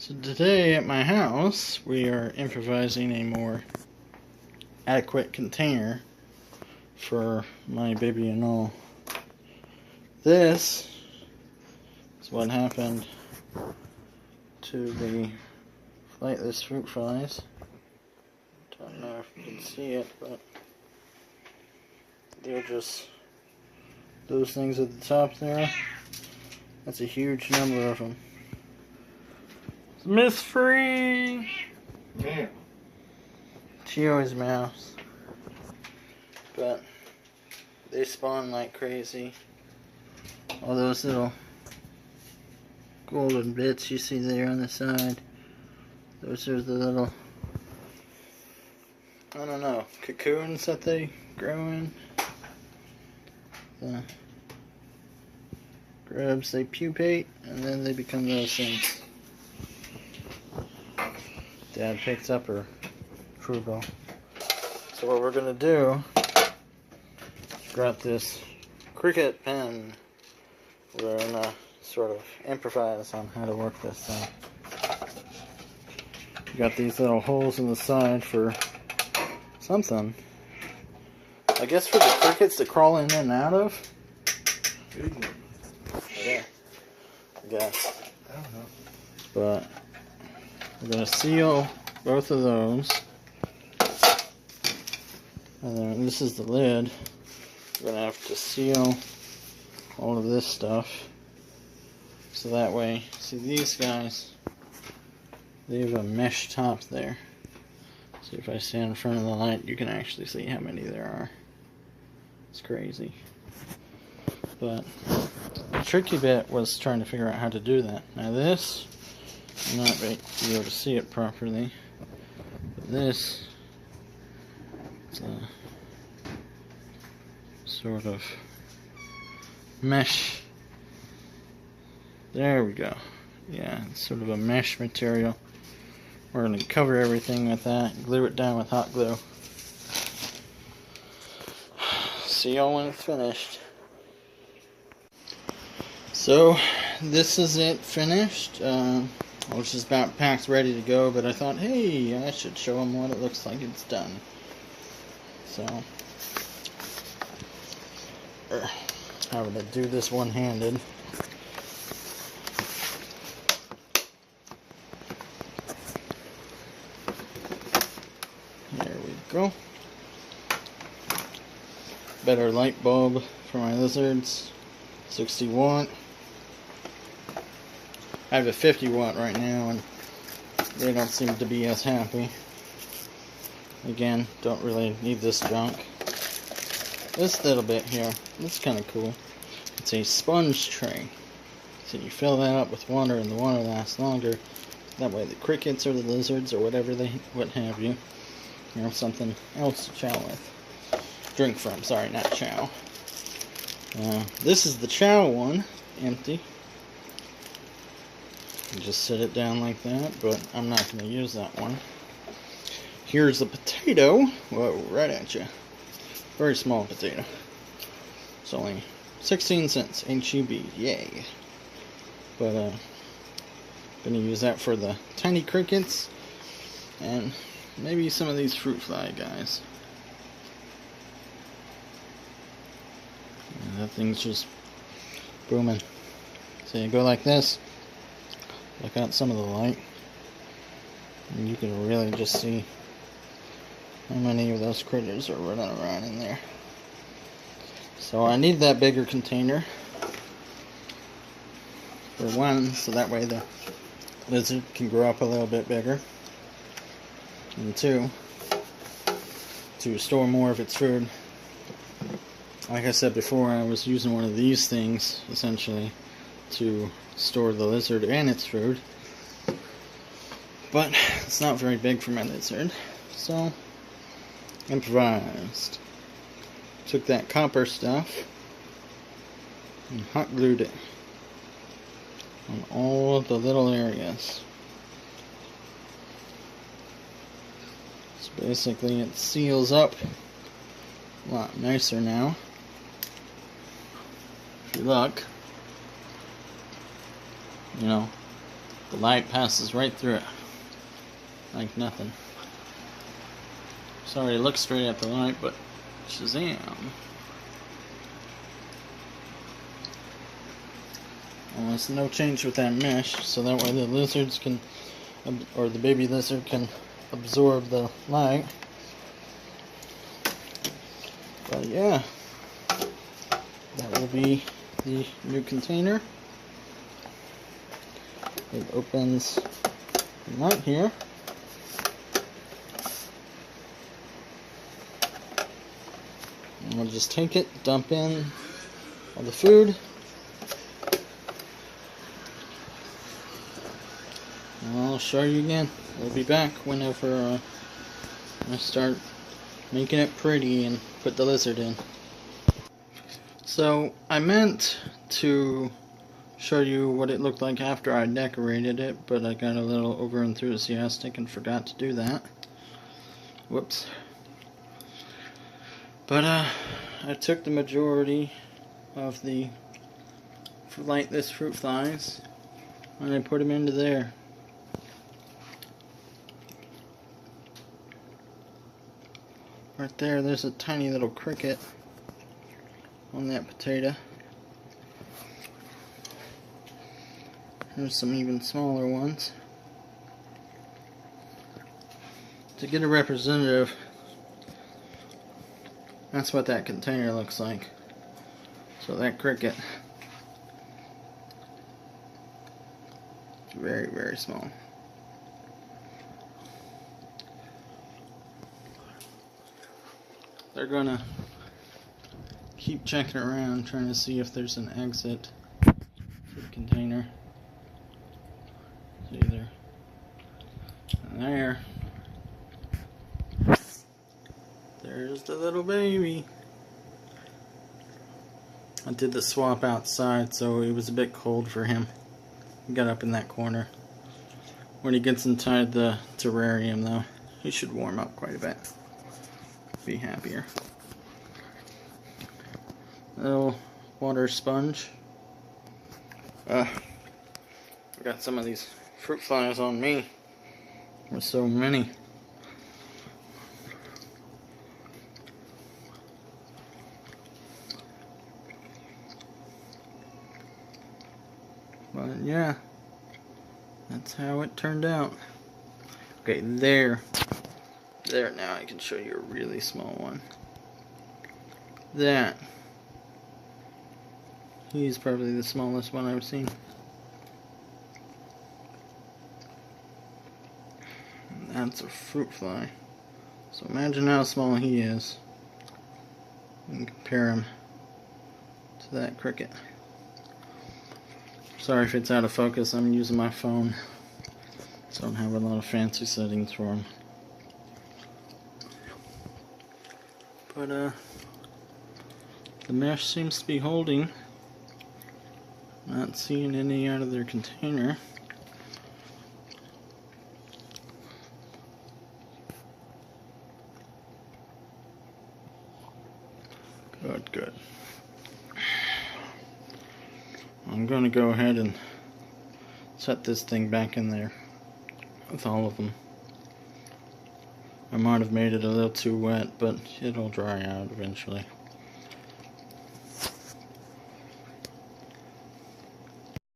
So today at my house, we are improvising a more adequate container for my baby anole. This is what happened to the flightless fruit flies. Don't know if you can see it, but they're just those things at the top there. That's a huge number of them. Miss Free! Yeah. She always mouse. But they spawn like crazy. All those little golden bits you see there on the side, those are the little, I don't know, cocoons that they grow in. The grubs, they pupate and then they become those things. Dad picked up her frugal. So what we're gonna do, got this cricket pen. We're gonna sort of improvise on how to work this thing. Got these little holes in the side for something. I guess for the crickets to crawl in and out of. Yeah, I guess. I don't know. But we're going to seal both of those. And then this is the lid. We're going to have to seal all of this stuff. So that way, see these guys, they have a mesh top there. So if I stand in front of the light, you can actually see how many there are. It's crazy. But the tricky bit was trying to figure out how to do that. Now this, I'm not going to be able to see it properly, but this is a sort of mesh. There we go. Yeah, it's sort of a mesh material. We're going to cover everything with that, glue it down with hot glue. Seal when it's finished. So, this is it finished. I was just about packed ready to go, but I thought, hey, I should show them what it looks like it's done. So, having to do this one-handed. There we go. Better light bulb for my lizards. 60 watt. I have a 50 watt right now and they don't seem to be as happy. Again, don't really need this junk. This little bit here, that's kind of cool. It's a sponge tray. So you fill that up with water and the water lasts longer. That way the crickets or the lizards or whatever what have you have something else to chow with. Drink from, sorry, not chow. This is the chow one, empty. You just set it down like that, but I'm not going to use that one. Here's the potato. Whoa, right at you. Very small potato. It's only 16 cents, HEB, yay. But, going to use that for the tiny crickets, and maybe some of these fruit fly guys. That thing's just booming. So you go like this, look out some of the light, and you can really just see how many of those critters are running around in there. So I need that bigger container for one, so that way the lizard can grow up a little bit bigger, and two, to store more of its food. Like I said before, I was using one of these things, essentially, to store the lizard and its food. But it's not very big for my lizard, so improvised. Took that copper stuff and hot glued it on all of the little areas. So basically it seals up a lot nicer now. If you look, you know, The light passes right through it, like nothing. Sorry, look straight at the light, but Shazam. Almost no change with that mesh, so that way the lizards can, or the baby lizard can absorb the light. But yeah, that will be the new container. It opens right here. And we'll just take it, dump in all the food. And I'll show you again. We'll be back whenever I start making it pretty and put the lizard in. So I meant to show you what it looked like after I decorated it, but I got a little over enthusiastic and forgot to do that. Whoops. But I took the majority of the flightless fruit flies and I put them into there. Right there, there's a tiny little cricket on that potato. There's some even smaller ones. To get a representative, that's what that container looks like. So that cricket, very, very small. They're gonna keep checking around, trying to see if there's an exit to the container. It's either there. There's the little baby. I did the swap outside, so it was a bit cold for him. He got up in that corner. When he gets inside the terrarium, though, he should warm up quite a bit. Be happier. Little water sponge. I got some of these fruit flies on me. There's so many. But yeah, that's how it turned out. Okay, there now I can show you a really small one. That, he's probably the smallest one I've seen. And that's a fruit fly. So imagine how small he is. And compare him to that cricket. Sorry if it's out of focus, I'm using my phone. So I don't have a lot of fancy settings for him. But the mesh seems to be holding. Not seeing any out of their container. Good, good. I'm going to go ahead and set this thing back in there with all of them. I might have made it a little too wet, but it'll dry out eventually.